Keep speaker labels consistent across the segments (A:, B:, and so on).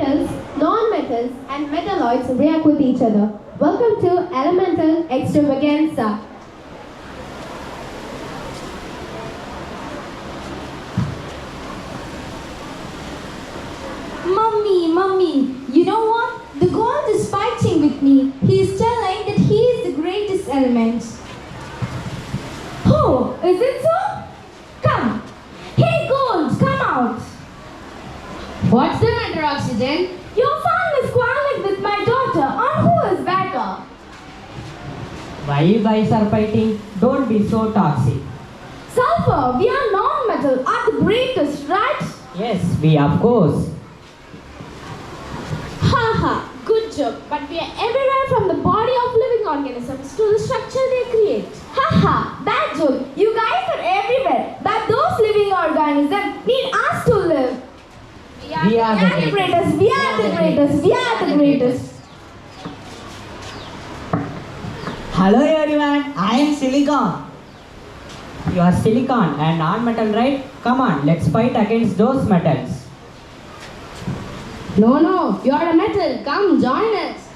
A: Metals, non-metals, and metalloids react with each other. Welcome to Elemental Extravaganza.
B: Mummy, you know what? The gold is fighting with me. He is telling that he is the greatest element. Oh, is it so? Come. Hey, gold, come out.
C: What's the matter, Oxygen?
B: Your son is quarreling with my daughter on who is better.
D: Why you guys are fighting? Don't be so toxic.
B: Sulfur, we are non-metal, are the greatest, right?
D: Yes, we of course.
A: Haha, good joke. But we are everywhere from the body of living organisms to the structure they create.
B: Haha, bad joke. You guys are everywhere, but those living organisms need us to live.
D: We are the
B: greatest. We are the greatest. We are the greatest.
E: Hello everyone, I am Silicon.
D: You are silicon and non-metal, right? Come on, let's fight against those metals.
C: No, you are a metal. Come, join us.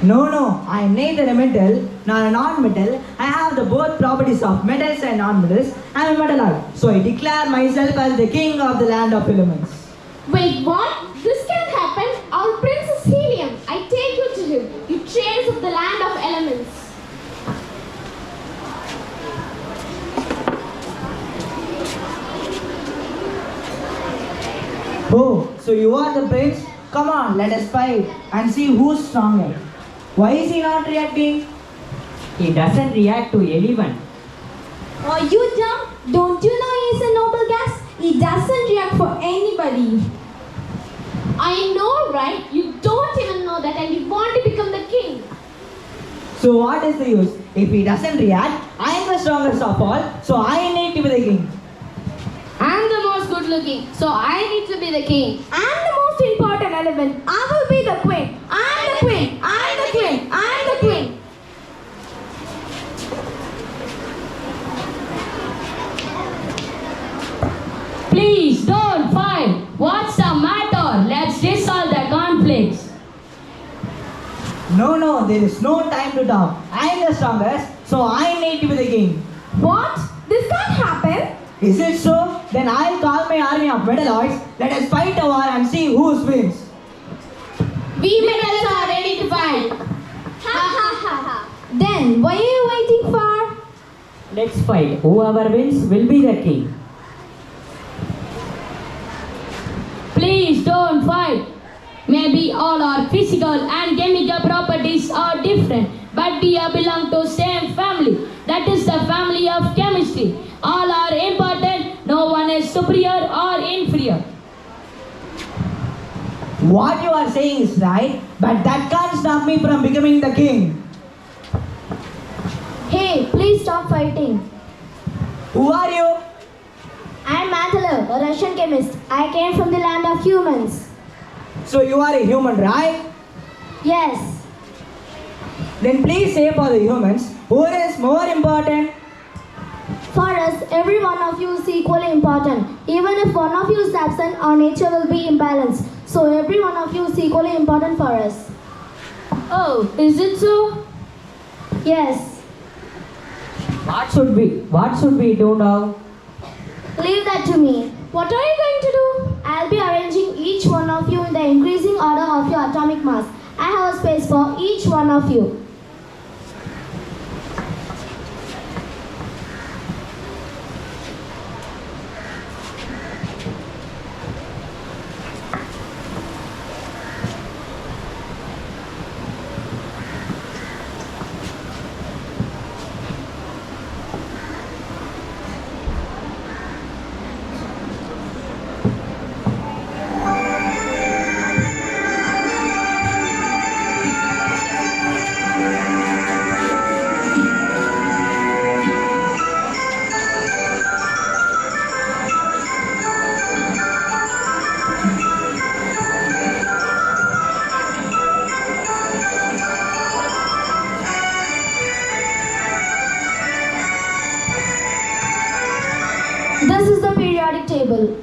E: No, I am neither a metal nor a non-metal. I have the both properties of metals and non-metals. I am a metalloid, so I declare myself as the king of the land of elements.
A: Wait, what? This can't happen. Our prince is helium. I take you to him. You traders of the land of elements.
E: Oh, so you are the prince? Come on, let us fight and see who's stronger. Why is he not reacting?
D: He doesn't react to anyone.
B: Are you dumb? Don't you know he is a noble gas? He doesn't react for anybody.
A: I know, right? You don't even know that and you want to become the king.
E: So what is the use? If he doesn't react, I am the strongest of all, so I need to be the king.
C: I'm the most good looking, so I need to be the king.
B: I'm the most important element. I will be the queen. I'm the queen. I'm the queen. I'm the queen.
C: Please don't fight. What's the matter? Let's resolve the conflicts.
E: No, there is no time to talk. I am the strongest, so I need to be the king.
B: What? This can't happen.
E: Is it so? Then I'll call my army of metalloids. Let us fight a war and see who wins.
C: We metals are ready to fight.
B: Then why are you waiting for?
D: Let's fight. Whoever wins will be the king.
C: Please don't fight. Maybe all our physical and chemical properties are different, but we all belong to same family. That is the family of chemistry. All are important. No one is superior or inferior.
E: What you are saying is right, but that can't stop me from becoming the king.
B: Hey, please stop fighting.
E: Who are you?
B: I'm Matala, a Russian chemist. I came from the land of humans.
E: So you are a human, right?
B: Yes.
E: Then please say for the humans, who is more important?
B: For us, every one of you is equally important. Even if one of you is absent, our nature will be imbalanced. So every one of you is equally important for us.
C: Oh, is it so?
B: Yes.
D: What should we do now?
B: Leave that to me. What are you going to do? I'll be arranging each one of you in the increasing order of your atomic mass. I have a space for each one of you. This is the periodic table.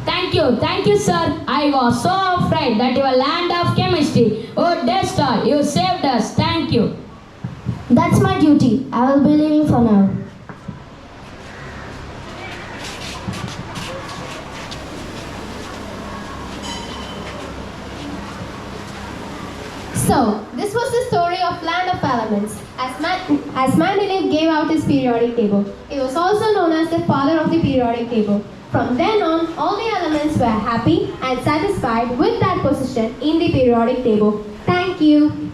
C: Thank you, sir. I was so afraid that your land of chemistry would destroy. You saved us. Thank you.
B: That's my duty. I will be leaving for now.
A: So, this was the story of Land of Elements. As Mendeleev gave out his periodic table, he was also known as the father of the periodic table. From then on, all the elements were happy and satisfied with that position in the periodic table. Thank you.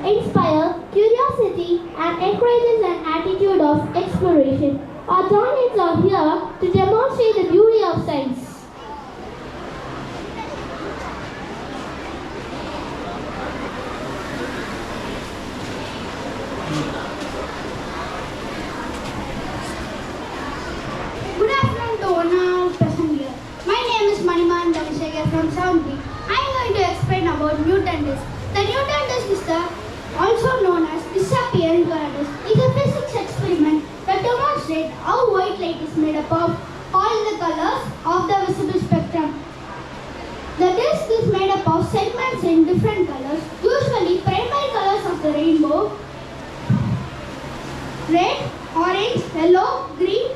B: Inspire curiosity and encourages an attitude of exploration. Our journalists are here to demonstrate the beauty of science.
F: Good afternoon to one and all present here. My name is Maniman Davishagar from 7B. I am going to explain about Newton disk. The Newton disk is also known as disappearing color disk. It is a physics experiment that demonstrates how white light is made up of all the colors of the visible spectrum. The disk is made up of segments in different colors, usually primary colors of the rainbow: red, orange, yellow, green,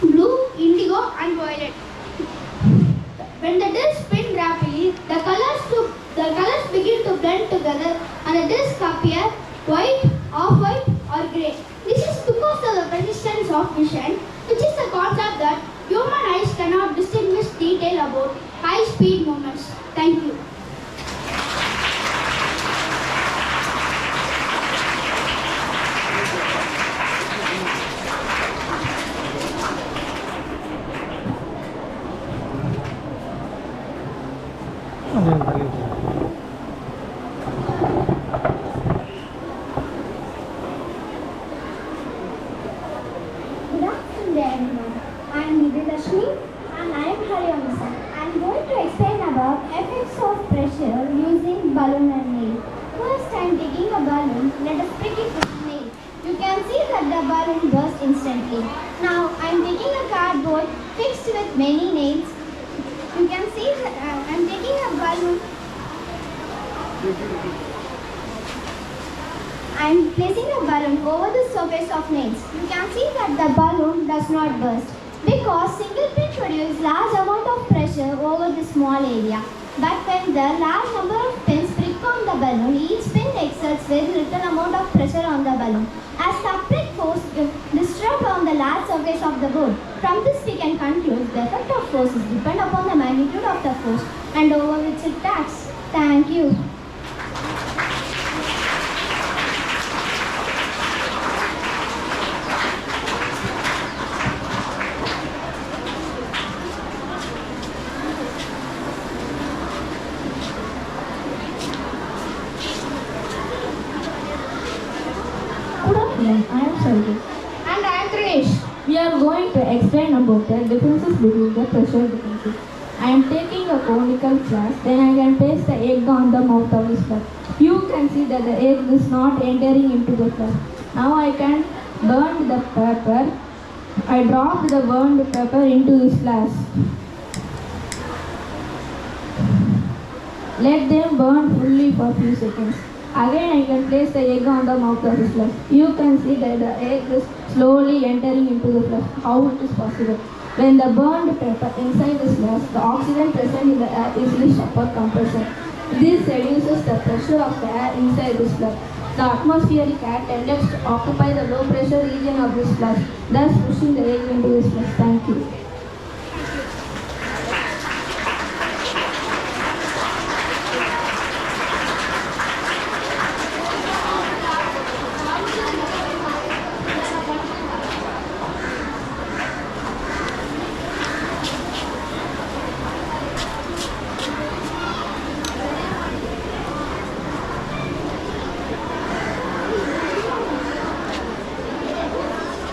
F: blue, indigo and violet. When the disk spins rapidly, the colors begin to blend together and the disk appear white, off-white or grey. This is because of the persistence of vision, which is the concept that human eyes cannot distinguish detail about high-speed movements. Thank you.
B: Good afternoon, everyone. I am Nidhi and I am Hariyamasa. I am going to explain about effects of pressure using balloon and nail. First, I am taking a balloon. Let us prick it with nail. You can see that the balloon bursts instantly. Now, I am taking a cardboard fixed with many nails. You can see that I am taking a balloon. I am placing a balloon over the surface of nails. You can see that the balloon does not burst because single pin produces large amount of pressure over the small area. But when the large number of pins prick on the balloon, each pin exerts very little amount of pressure on the balloon. As the prick force disturbs on the large surface of the board. From this we can conclude the effect of forces depend upon the magnitude of the force and over which it acts. Thank you. I am Sarvi.
A: And I am Trish.
C: We are going to explain about the differences between the pressure differences. I am taking a conical flask, then I can place the egg on the mouth of this flask. You can see that the egg is not entering into the flask. Now I can burn the pepper. I drop the burned pepper into this flask. Let them burn fully for a few seconds. Again I can place the egg on the mouth of the flask. You can see that the egg is slowly entering into the flask. How it is possible? When the burned pepper inside the flask, the oxygen present in the air is released upon compression. This reduces the pressure of the air inside this flask. The atmospheric air tends to occupy the low pressure region of this flask, thus pushing the egg into this flask. Thank you.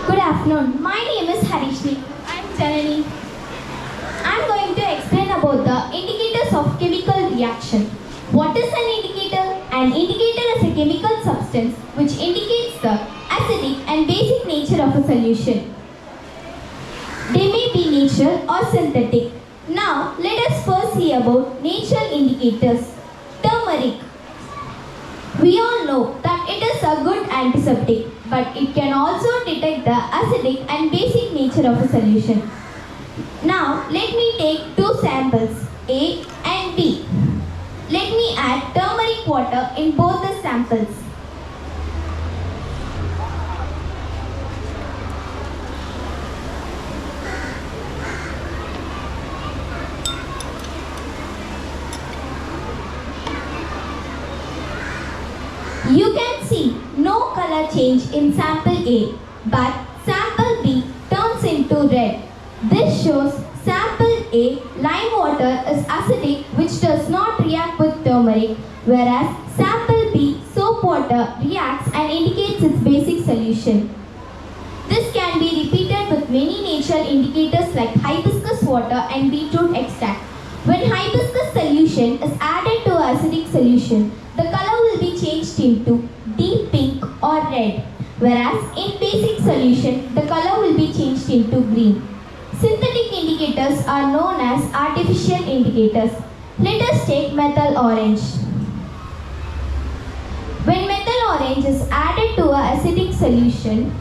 B: Good afternoon. My name is Harishni. I am Janani. I am going to explain about the indicators of chemical reaction. What is an indicator? An indicator is a chemical substance which indicates the acidic and basic nature of a solution. They may be natural or synthetic. Now, let us first see about natural indicators. Turmeric. We all know that it is a good antiseptic, but it can also detect the acidic and basic nature of a solution. Now, let me take two samples, A and B. Let me add turmeric water in both the samples. You can see no color change in sample A, but sample B turns into red. This shows sample A lime water is acidic, which does not react with turmeric, whereas sample B soap water reacts and indicates its basic solution. This can be repeated with many natural indicators like hibiscus water and beetroot extract. When hibiscus solution is added to acidic solution, the color will be changed into deep pink or red, whereas in basic solution, the color will be changed into green. Synthetic indicators are known as artificial indicators. Let us take methyl orange. When methyl orange is added to an acidic solution,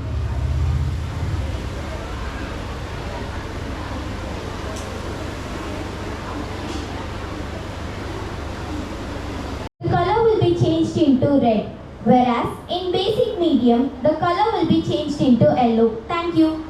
B: the color will be changed into red, whereas in basic medium, the color will be changed into yellow. Thank you.